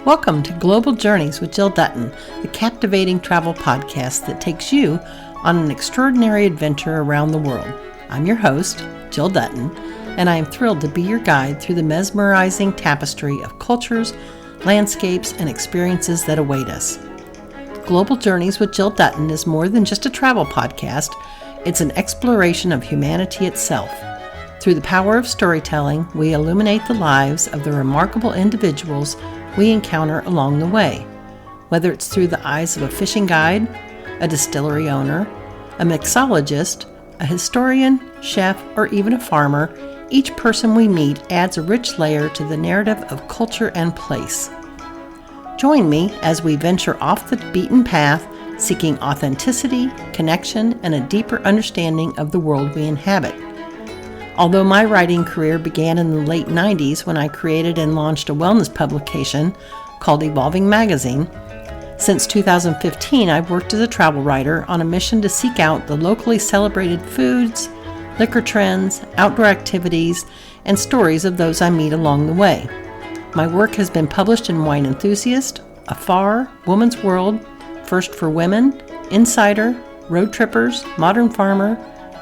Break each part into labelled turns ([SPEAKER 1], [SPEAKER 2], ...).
[SPEAKER 1] Welcome to Global Journeys with Jill Dutton, the captivating travel podcast that takes you on an extraordinary adventure around the world. I'm your host, Jill Dutton, and I am thrilled to be your guide through the mesmerizing tapestry of cultures, landscapes, and experiences that await us. Global Journeys with Jill Dutton is more than just a travel podcast. It's an exploration of humanity itself. Through the power of storytelling, we illuminate the lives of the remarkable individuals we encounter along the way. Whether it's through the eyes of a fishing guide, a distillery owner, a mixologist, a historian, chef, or even a farmer, each person we meet adds a rich layer to the narrative of culture and place. Join me as we venture off the beaten path, seeking authenticity, connection, and a deeper understanding of the world we inhabit. Although my writing career began in the late 90s when I created and launched a wellness publication called Evolving Magazine, since 2015 I've worked as a travel writer on a mission to seek out the locally celebrated foods, liquor trends, outdoor activities, and stories of those I meet along the way. My work has been published in Wine Enthusiast, Afar, Woman's World, First for Women, Insider, Road Trippers, Modern Farmer,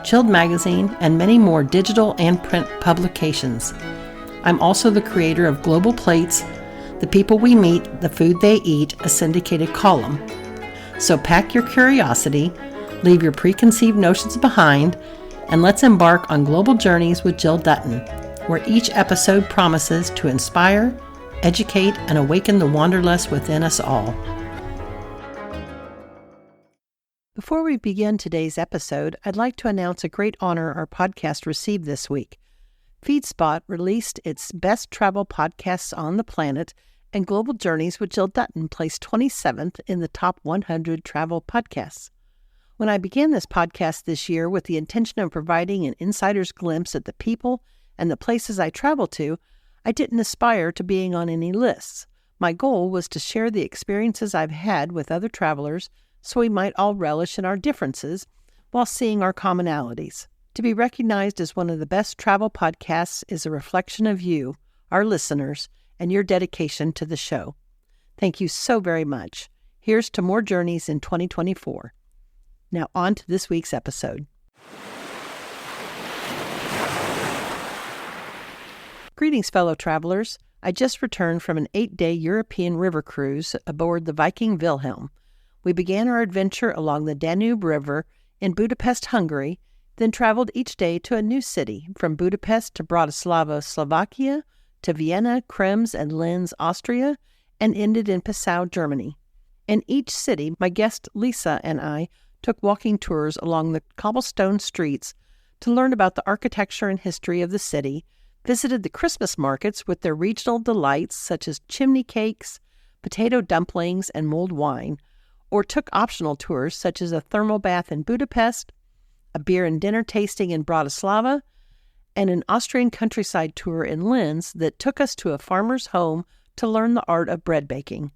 [SPEAKER 1] Chilled Magazine, and many more digital and print publications. I'm also the creator of Global Plates, The People We Meet, The Food They Eat, a syndicated column. So pack your curiosity, leave your preconceived notions behind, and let's embark on Global Journeys with Jill Dutton, where each episode promises to inspire, educate, and awaken the wanderlust within us all. Before we begin today's episode, I'd like to announce a great honor our podcast received this week. FeedSpot released its Best Travel Podcasts on the Planet, and Global Journeys with Jill Dutton placed 27th in the top 100 travel podcasts. When I began this podcast this year with the intention of providing an insider's glimpse at the people and the places I travel to, I didn't aspire to being on any lists. My goal was to share the experiences I've had with other travelers so we might all relish in our differences while seeing our commonalities. To be recognized as one of the best travel podcasts is a reflection of you, our listeners, and your dedication to the show. Thank you so very much. Here's to more journeys in 2024. Now on to this week's episode. Greetings, fellow travelers. I just returned from an 8-day European river cruise aboard the Viking Vilhjalm. We began our adventure along the Danube River in Budapest, Hungary, then traveled each day to a new city, from Budapest to Bratislava, Slovakia, to Vienna, Krems, and Linz, Austria, and ended in Passau, Germany. In each city, my guest Lisa and I took walking tours along the cobblestone streets to learn about the architecture and history of the city, visited the Christmas markets with their regional delights such as chimney cakes, potato dumplings, and mulled wine, or took optional tours such as a thermal bath in Budapest, a beer and dinner tasting in Bratislava, and an Austrian countryside tour in Linz that took us to a farmer's home to learn the art of bread baking.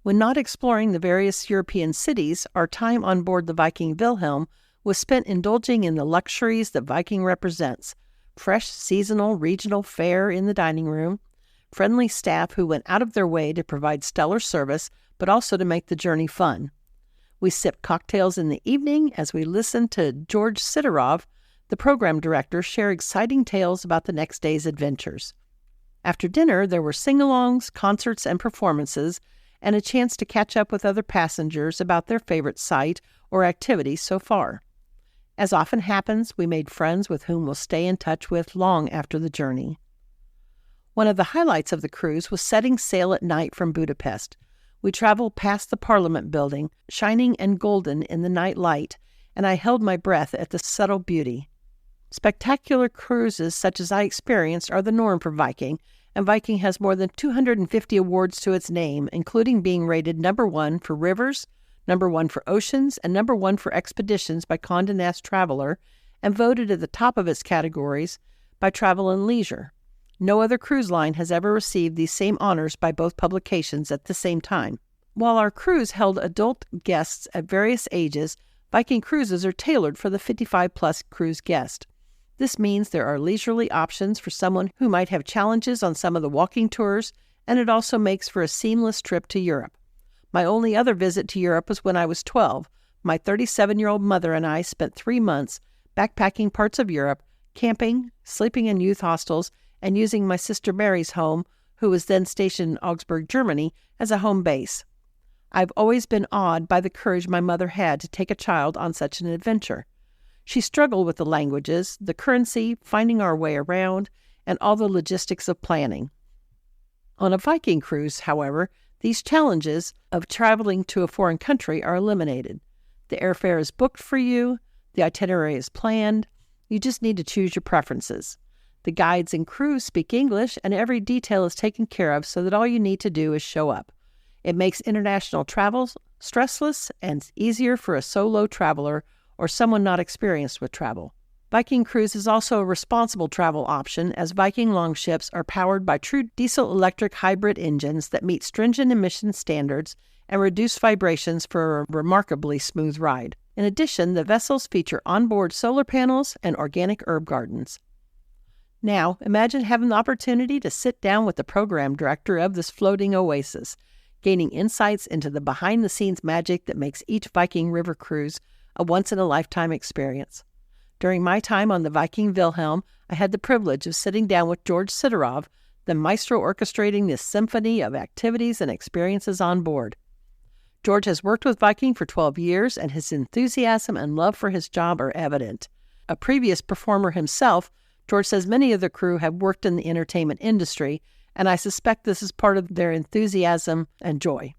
[SPEAKER 1] When not exploring the various European cities, our time on board the Viking Vilhjalm was spent indulging in the luxuries that Viking represents: fresh, seasonal, regional fare in the dining room, friendly staff who went out of their way to provide stellar service, but also to make the journey fun. We sipped cocktails in the evening as we listened to George Siderov, the program director, share exciting tales about the next day's adventures. After dinner, there were sing-alongs, concerts, and performances, and a chance to catch up with other passengers about their favorite site or activity so far. As often happens, we made friends with whom we'll stay in touch with long after the journey. One of the highlights of the cruise was setting sail at night from Budapest. We traveled past the Parliament building, shining and golden in the night light, and I held my breath at the subtle beauty. Spectacular cruises such as I experienced are the norm for Viking, and Viking has more than 250 awards to its name, including being rated number 1 for rivers, number 1 for oceans, and number 1 for expeditions by Condé Nast Traveler, and voted at the top of its categories by Travel and Leisure. No other cruise line has ever received these same honors by both publications at the same time. While our cruise held adult guests at various ages, Viking cruises are tailored for the 55-plus cruise guest. This means there are leisurely options for someone who might have challenges on some of the walking tours and it also makes for a seamless trip to Europe. My only other visit to Europe was when I was 12. My 37-year-old mother and I spent 3 months backpacking parts of Europe, camping, sleeping in youth hostels, and using my sister Mary's home, who was then stationed in Augsburg, Germany, as a home base. I've always been awed by the courage my mother had to take a child on such an adventure. She struggled with the languages, the currency, finding our way around, and all the logistics of planning. On a Viking cruise, however, these challenges of traveling to a foreign country are eliminated. The airfare is booked for you, the itinerary is planned, you just need to choose your preferences. The guides and crew speak English, and every detail is taken care of so that all you need to do is show up. It makes international travel stressless and easier for a solo traveler or someone not experienced with travel. Viking Cruise is also a responsible travel option, as Viking longships are powered by true diesel-electric hybrid engines that meet stringent emission standards and reduce vibrations for a remarkably smooth ride. In addition, the vessels feature onboard solar panels and organic herb gardens. Now, imagine having the opportunity to sit down with the program director of this floating oasis, gaining insights into the behind-the-scenes magic that makes each Viking river cruise a once-in-a-lifetime experience. During my time on the Viking Vilhjalm, I had the privilege of sitting down with George Siderov, the maestro orchestrating this symphony of activities and experiences on board. George has worked with Viking for 12 years, and his enthusiasm and love for his job are evident. A previous performer himself, George says many of the crew have worked in the entertainment industry, and I suspect this is part of their enthusiasm and joy.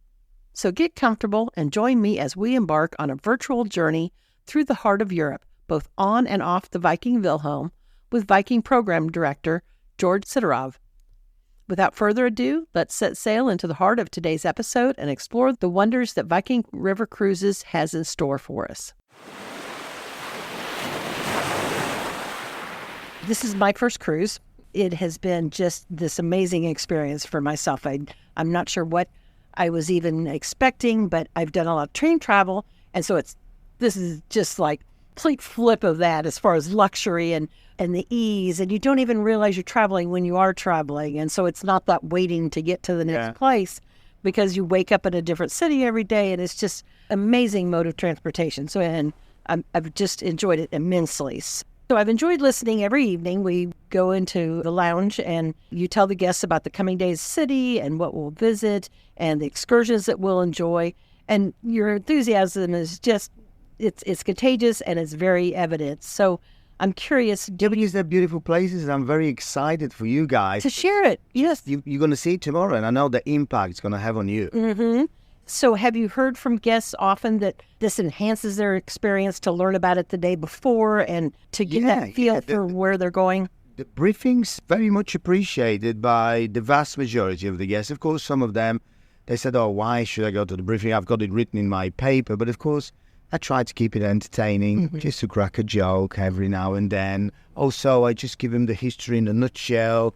[SPEAKER 1] So get comfortable and join me as we embark on a virtual journey through the heart of Europe, both on and off the Viking Vilhjalm, with Viking Program Director George Siderov. Without further ado, let's set sail into the heart of today's episode and explore the wonders that Viking River Cruises has in store for us. This is my first cruise. It has been just this amazing experience for myself. I'm not sure what I was even expecting, but I've done a lot of train travel, and so this is just like complete flip of that as far as luxury and the ease, and you don't even realize you're traveling when you are traveling, and so it's not that waiting to get to the next place, because you wake up in a different city every day, and it's just amazing mode of transportation. So, and I've just enjoyed it immensely. So I've enjoyed listening every evening. We go into the lounge and you tell the guests about the coming day's city and what we'll visit and the excursions that we'll enjoy. And your enthusiasm is just, it's contagious and it's very evident. So I'm curious.
[SPEAKER 2] Because they're beautiful places, and I'm very excited for you guys
[SPEAKER 1] to share it. Yes.
[SPEAKER 2] You're going to see it tomorrow, and I know the impact it's going to have on you.
[SPEAKER 1] Mm-hmm. So have you heard from guests often that this enhances their experience to learn about it the day before and to get that feel for where they're going?
[SPEAKER 2] The briefing's very much appreciated by the vast majority of the guests. Of course, some of them, they said, oh, why should I go to the briefing? I've got it written in my paper. But of course, I try to keep it entertaining, just to crack a joke every now and then. Also, I just give them the history in a nutshell.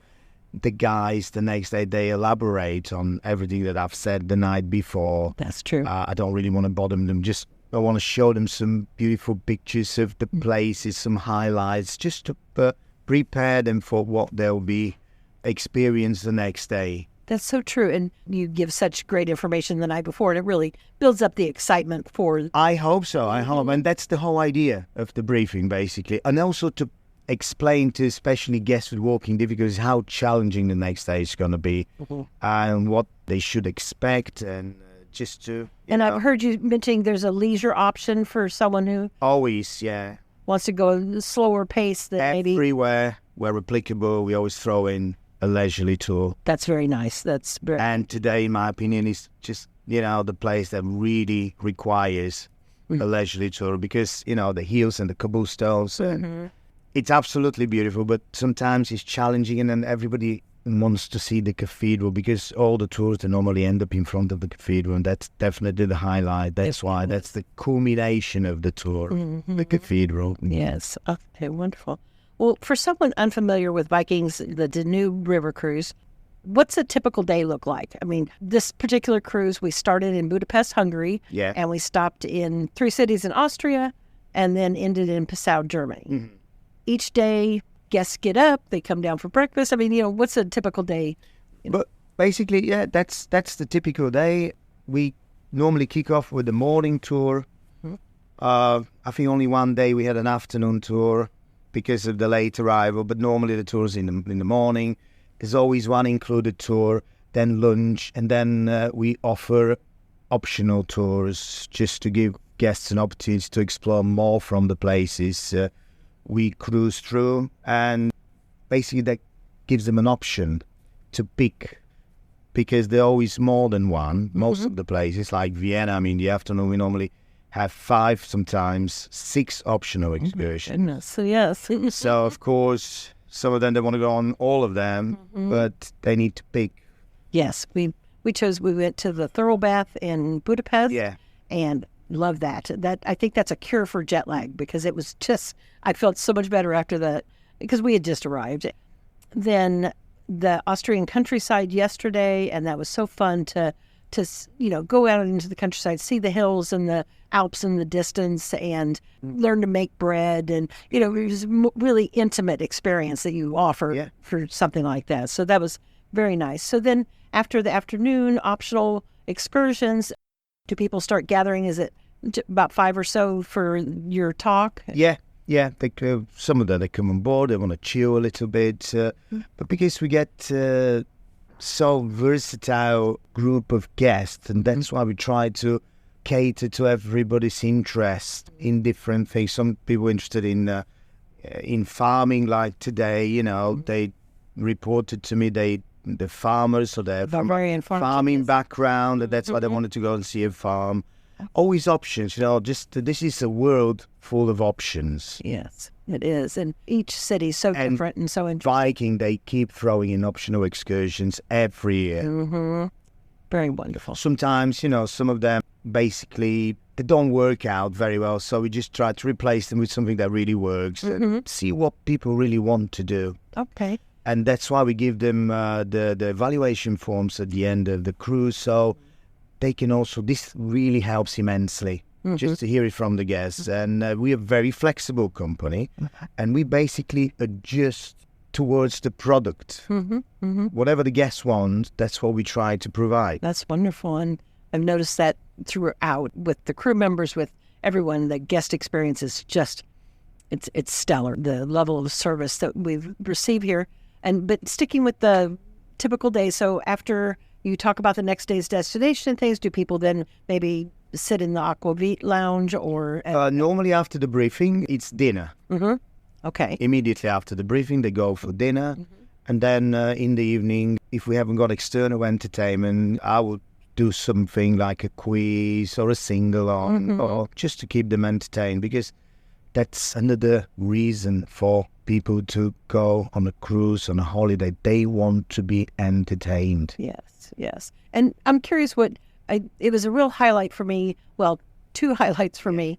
[SPEAKER 2] The guys, the next day, they elaborate on everything that I've said the night before.
[SPEAKER 1] That's true.
[SPEAKER 2] I don't really want to bother them. I want to show them some beautiful pictures of the places, some highlights, just to prepare them for what they'll be experienced the next day.
[SPEAKER 1] That's so true. And you give such great information the night before, and it really builds up the excitement for...
[SPEAKER 2] I hope so. I hope. And that's the whole idea of the briefing, basically. And also to explain to especially guests with walking difficulties how challenging the next day is going to be and what they should expect, and just to...
[SPEAKER 1] And I've heard you mentioning there's a leisure option for someone who...
[SPEAKER 2] Always, yeah.
[SPEAKER 1] Wants to go at a slower pace than maybe...
[SPEAKER 2] Everywhere where applicable, we always throw in a leisurely tour.
[SPEAKER 1] That's very nice.
[SPEAKER 2] And today, in my opinion, is just, the place that really requires a leisurely tour, because, the hills and the cobblestones... It's absolutely beautiful, but sometimes it's challenging, and then everybody wants to see the cathedral, because all the tours, they normally end up in front of the cathedral, and that's definitely the highlight. That's why that's the culmination of the tour, the cathedral.
[SPEAKER 1] Yes. Okay, wonderful. Well, for someone unfamiliar with Vikings, the Danube River Cruise, what's a typical day look like? I mean, this particular cruise, we started in Budapest, Hungary, and we stopped in 3 cities in Austria, and then ended in Passau, Germany. Each day, guests get up, they come down for breakfast. I mean, what's a typical day?
[SPEAKER 2] But basically, yeah, that's the typical day. We normally kick off with the morning tour. I think only one day we had an afternoon tour because of the late arrival, but normally the tour's in the morning. There's always one included tour, then lunch, and then we offer optional tours just to give guests an opportunity to explore more from the places we cruise through, and basically that gives them an option to pick, because there are always more than one. Most of the places, like Vienna, I mean, in the afternoon we normally have 5, sometimes 6 optional excursions.
[SPEAKER 1] So yes.
[SPEAKER 2] So of course, some of them they want to go on all of them, but they need to pick.
[SPEAKER 1] Yes, we went to the Thorough Bath in Budapest.
[SPEAKER 2] Yeah.
[SPEAKER 1] And love that. I think that's a cure for jet lag, because it was just, I felt so much better after that, because we had just arrived. Then the Austrian countryside yesterday, and that was so fun to go out into the countryside, see the hills and the Alps in the distance, and learn to make bread. And, it was a really intimate experience that you offer for something like that. So that was very nice. So then after the afternoon, optional excursions, do people start gathering? Is it about 5 or so for your talk?
[SPEAKER 2] Yeah. Some of them, they come on board, they want to chill a little bit. But because we get so versatile group of guests, and that's why we try to cater to everybody's interest in different things. Some people interested in farming, like today, they reported to me the farmers, or their farming background, and that's why they wanted to go and see a farm. Always options, this is a world full of options.
[SPEAKER 1] Yes, it is. And each city is so different and so interesting.
[SPEAKER 2] Viking, they keep throwing in optional excursions every year.
[SPEAKER 1] Very wonderful.
[SPEAKER 2] Sometimes, some of them basically, they don't work out very well, so we just try to replace them with something that really works and see what people really want to do.
[SPEAKER 1] Okay.
[SPEAKER 2] And that's why we give them the evaluation forms at the end of the cruise, so they can also, this really helps immensely, just to hear it from the guests. And we are a very flexible company, and we basically adjust towards the product. Whatever the guests want, that's what we try to provide.
[SPEAKER 1] That's wonderful. And I've noticed that throughout with the crew members, with everyone, the guest experience is just, it's stellar, the level of service that we've received here. But sticking with the typical day, so after you talk about the next day's destination and things, do people then maybe sit in the Aquavit lounge or?
[SPEAKER 2] Normally after the briefing, it's dinner.
[SPEAKER 1] Okay.
[SPEAKER 2] Immediately after the briefing, they go for dinner. And then in the evening, if we haven't got external entertainment, I would do something like a quiz or a sing-along, or just to keep them entertained, because that's another reason for people to go on a cruise, on a holiday. They want to be entertained.
[SPEAKER 1] Yes. And I'm curious it was a real highlight for me, well, 2 highlights for me.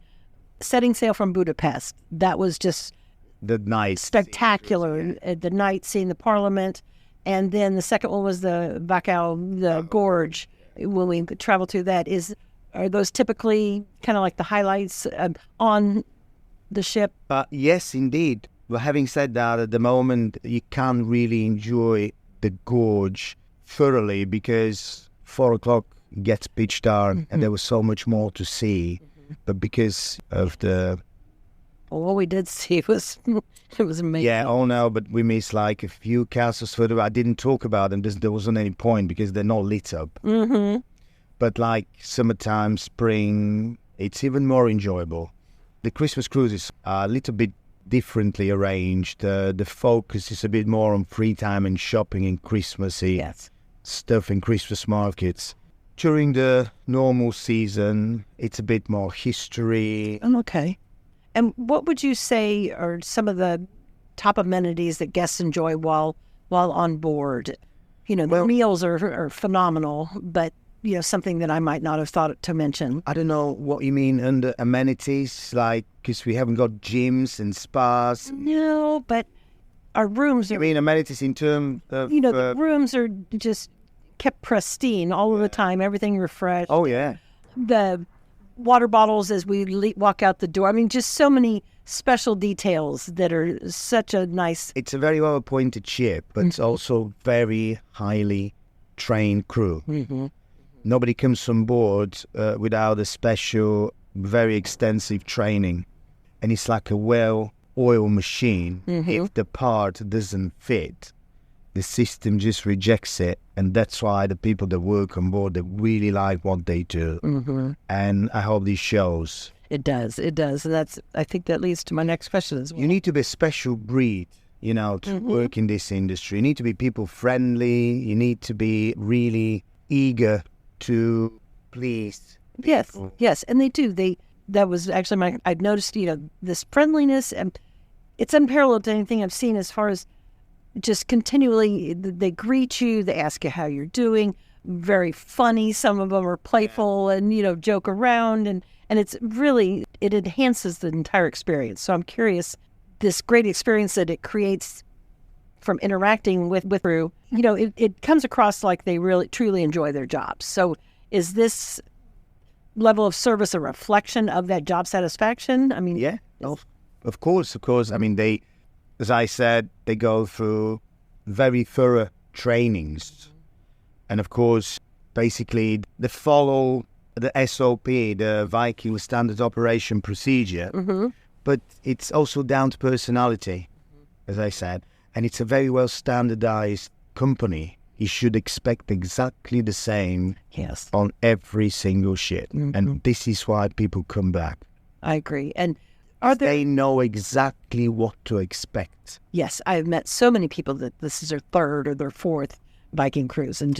[SPEAKER 1] Setting sail from Budapest, that was just
[SPEAKER 2] the night
[SPEAKER 1] spectacular. The night, seeing the Parliament, and then the second one was the Bacau, the gorge. When we travel through that, are those typically kind of like the highlights on the ship?
[SPEAKER 2] Yes, indeed. But having said that, at the moment, you can't really enjoy the gorge thoroughly, because 4 o'clock gets pitch dark and there was so much more to see. But because of
[SPEAKER 1] what we did see it was amazing.
[SPEAKER 2] Yeah, no, but we missed like a few castles further. I didn't talk about them. There wasn't any point because they're not lit up. But like summertime, spring, it's even more enjoyable. The Christmas cruise is a little bit differently arranged. The focus is a bit more on free time and shopping and Christmassy stuff in Christmas markets. During the normal season, it's a bit more history.
[SPEAKER 1] Okay. And what would you say are some of the top amenities that guests enjoy while on board? The meals are phenomenal, but something that I might not have thought to mention.
[SPEAKER 2] I don't know what you mean under amenities, like, because we haven't got gyms and spas.
[SPEAKER 1] No, but our rooms are...
[SPEAKER 2] You mean amenities in terms of...
[SPEAKER 1] the rooms are just kept pristine all of the time, everything refreshed.
[SPEAKER 2] Oh, yeah.
[SPEAKER 1] The water bottles as we walk out the door. I mean, just so many special details that are such a nice...
[SPEAKER 2] It's a very well-appointed ship, but it's also very highly trained crew. Nobody comes on board without a special, very extensive training. And it's like a well-oiled machine. If the part doesn't fit, the system just rejects it. And that's why the people that work on board, they really like what they do. And I hope this shows.
[SPEAKER 1] It does. And I think that leads to my next question as well.
[SPEAKER 2] You need to be a special breed, to work in this industry. You need to be people-friendly. You need to be really eager to please people.
[SPEAKER 1] Yes, and they do. That was actually I've noticed, this friendliness, and it's unparalleled to anything I've seen as far as just continually, they greet you, they ask you how you're doing, very funny. Some of them are playful and, joke around, and it's really, it enhances the entire experience. So I'm curious, this great experience that it creates from interacting with crew, it comes across like they really, truly enjoy their jobs. So is this level of service a reflection of that job satisfaction? I mean,
[SPEAKER 2] yeah, of course. I mean, they, as I said, they go through very thorough trainings. And of course, basically, they follow the SOP, the Viking Standard Operation Procedure. But it's also down to personality, as I said. And it's a very well standardized company. You should expect exactly the same on every single ship. And this is why people come back.
[SPEAKER 1] I agree. And
[SPEAKER 2] they know exactly what to expect.
[SPEAKER 1] Yes, I've met so many people that this is their third or their fourth Viking cruise, and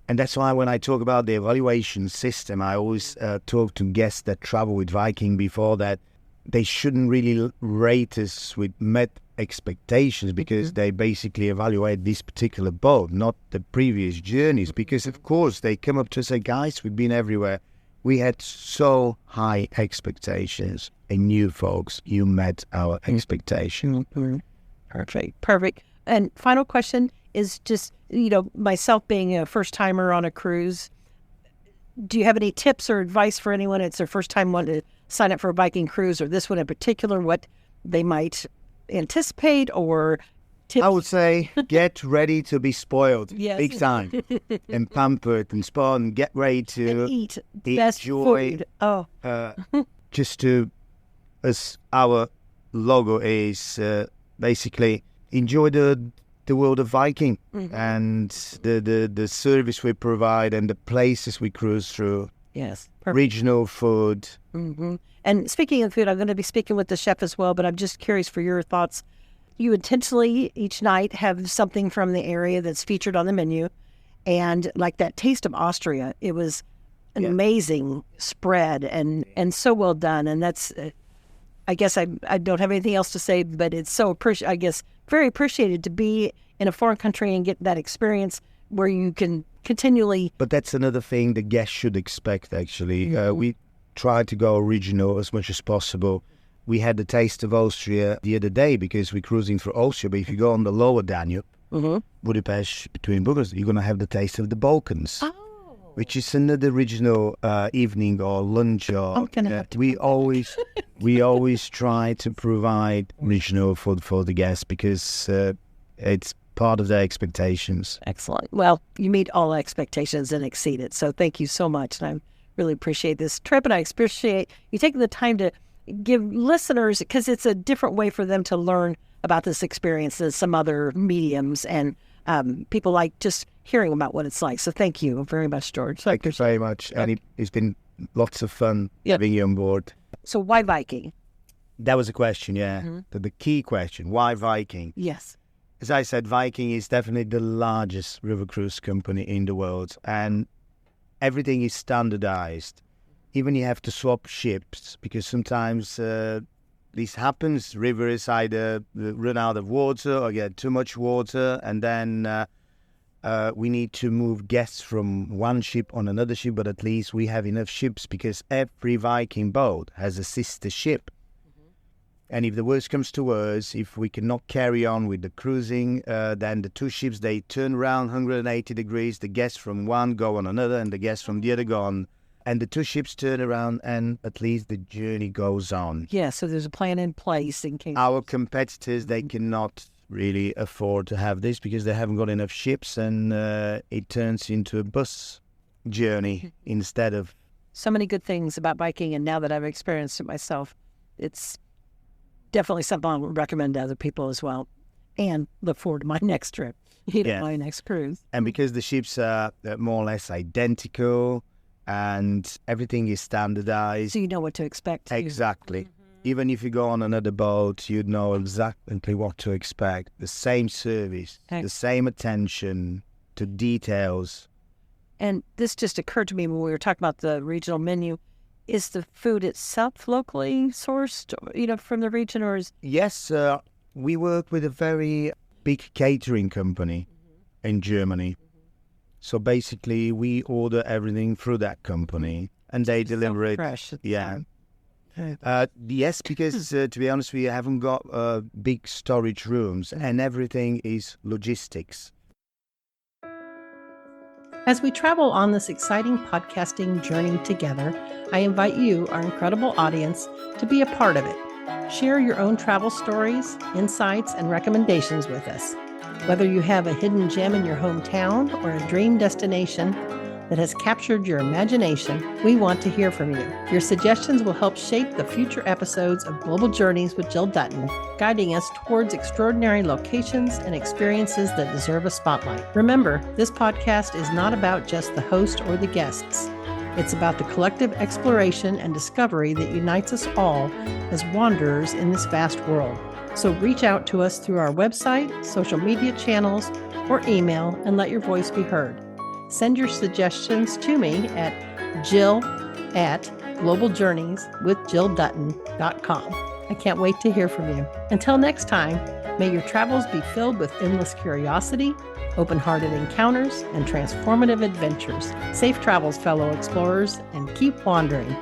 [SPEAKER 2] that's why when I talk about the evaluation system, I always talk to guests that travel with Viking before that they shouldn't really rate us with met expectations, because they basically evaluate this particular boat, not the previous journeys. Because of course they come up to us and say, guys, we've been everywhere. We had so high expectations, and you folks, you met our expectations.
[SPEAKER 1] Perfect. And final question is just, myself being a first timer on a cruise, do you have any tips or advice for anyone it's their first time wanting to sign up for a Viking cruise, or this one in particular, what they might anticipate, or tips?
[SPEAKER 2] I would say get ready to be spoiled big time and pampered and spoiled, and get ready to
[SPEAKER 1] eat best food.
[SPEAKER 2] Just to, as our logo is, basically enjoy the world of Viking and the service we provide and the places we cruise through.
[SPEAKER 1] Yes,
[SPEAKER 2] perfect. Regional food.
[SPEAKER 1] And speaking of food, I'm going to be speaking with the chef as well, but I'm just curious for your thoughts. You intentionally each night have something from the area that's featured on the menu, and like that Taste of Austria, it was an amazing spread and so well done. And that's, I guess I don't have anything else to say, but it's so very appreciated to be in a foreign country and get that experience where you can continually.
[SPEAKER 2] But that's another thing the guests should expect, actually. We try to go original as much as possible. We had the Taste of Austria the other day because we're cruising through Austria, but if you go on the lower Danube, Budapest, between Budapest, you're going to have the Taste of the Balkans. Which is another regional evening or lunch. We always try to provide regional food for the guests because it's part of their expectations.
[SPEAKER 1] Excellent. Well, you meet all expectations and exceed it. So thank you so much. And I really appreciate this trip, and I appreciate you taking the time to give listeners, because it's a different way for them to learn about this experience than some other mediums, and people like just hearing about what it's like. So thank you very much, George.
[SPEAKER 2] Thank you very much. And it's been lots of fun having you on board.
[SPEAKER 1] So why Viking?
[SPEAKER 2] That was a question, the key question. Why Viking?
[SPEAKER 1] Yes.
[SPEAKER 2] As I said, Viking is definitely the largest river cruise company in the world, and everything is standardized. Even you have to swap ships because sometimes this happens. Rivers either run out of water or get too much water, and then we need to move guests from one ship on another ship, but at least we have enough ships because every Viking boat has a sister ship. And if the worst comes to worst, if we cannot carry on with the cruising, then the two ships, they turn around 180 degrees. The guests from one go on another, and the guests from the other go on. And the two ships turn around, and at least the journey goes on.
[SPEAKER 1] Yeah, so there's a plan in place in case.
[SPEAKER 2] Our competitors, they cannot really afford to have this because they haven't got enough ships, and it turns into a bus journey instead of...
[SPEAKER 1] So many good things about biking, and now that I've experienced it myself, it's definitely something I would recommend to other people as well, and look forward to my next trip, my next cruise.
[SPEAKER 2] And because the ships are more or less identical and everything is standardized.
[SPEAKER 1] So you know what to expect.
[SPEAKER 2] Exactly. Even if you go on another boat, you'd know exactly what to expect. The same service, the same attention to details.
[SPEAKER 1] And this just occurred to me when we were talking about the regional menu. Is the food itself locally sourced, from the region, or is...
[SPEAKER 2] Yes, we work with a very big catering company in Germany. So basically, we order everything through that company, and they deliver it.
[SPEAKER 1] Fresh.
[SPEAKER 2] Yeah. Yes, because to be honest, we haven't got big storage rooms, and everything is logistics.
[SPEAKER 1] As we travel on this exciting podcasting journey together, I invite you, our incredible audience, to be a part of it. Share your own travel stories, insights, and recommendations with us. Whether you have a hidden gem in your hometown or a dream destination that has captured your imagination, we want to hear from you. Your suggestions will help shape the future episodes of Global Journeys with Jill Dutton, guiding us towards extraordinary locations and experiences that deserve a spotlight. Remember, this podcast is not about just the host or the guests. It's about the collective exploration and discovery that unites us all as wanderers in this vast world. So reach out to us through our website, social media channels, or email and let your voice be heard. Send your suggestions to me at jill@globaljourneyswithjilldutton.com. I can't wait to hear from you. Until next time, may your travels be filled with endless curiosity, open-hearted encounters, and transformative adventures. Safe travels, fellow explorers, and keep wandering.